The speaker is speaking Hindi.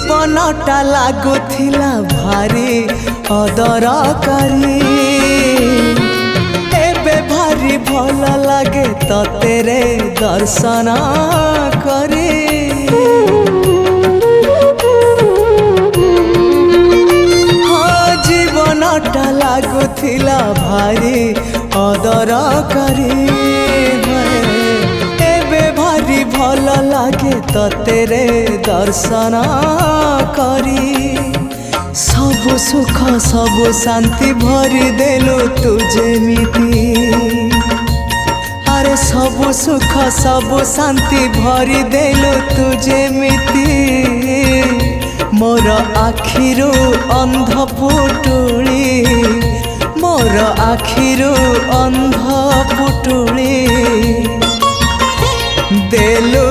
जीवनटा लागुथिला भारी अदरकारी एबे भारी भल लागे तते रे दर्शन करे। हाँ जीवनटा लागुथिला भारी अदरकारी भल लागे तते रे दर्शन करी। सबु सुख सबु शांति भरी देलु तू जेमिति अरे सबु सुख सबु शांति भरी देलु तू जेमिति मोर आखिरु अंध पुटुली मोर आखिरु अंध पुटुली देलु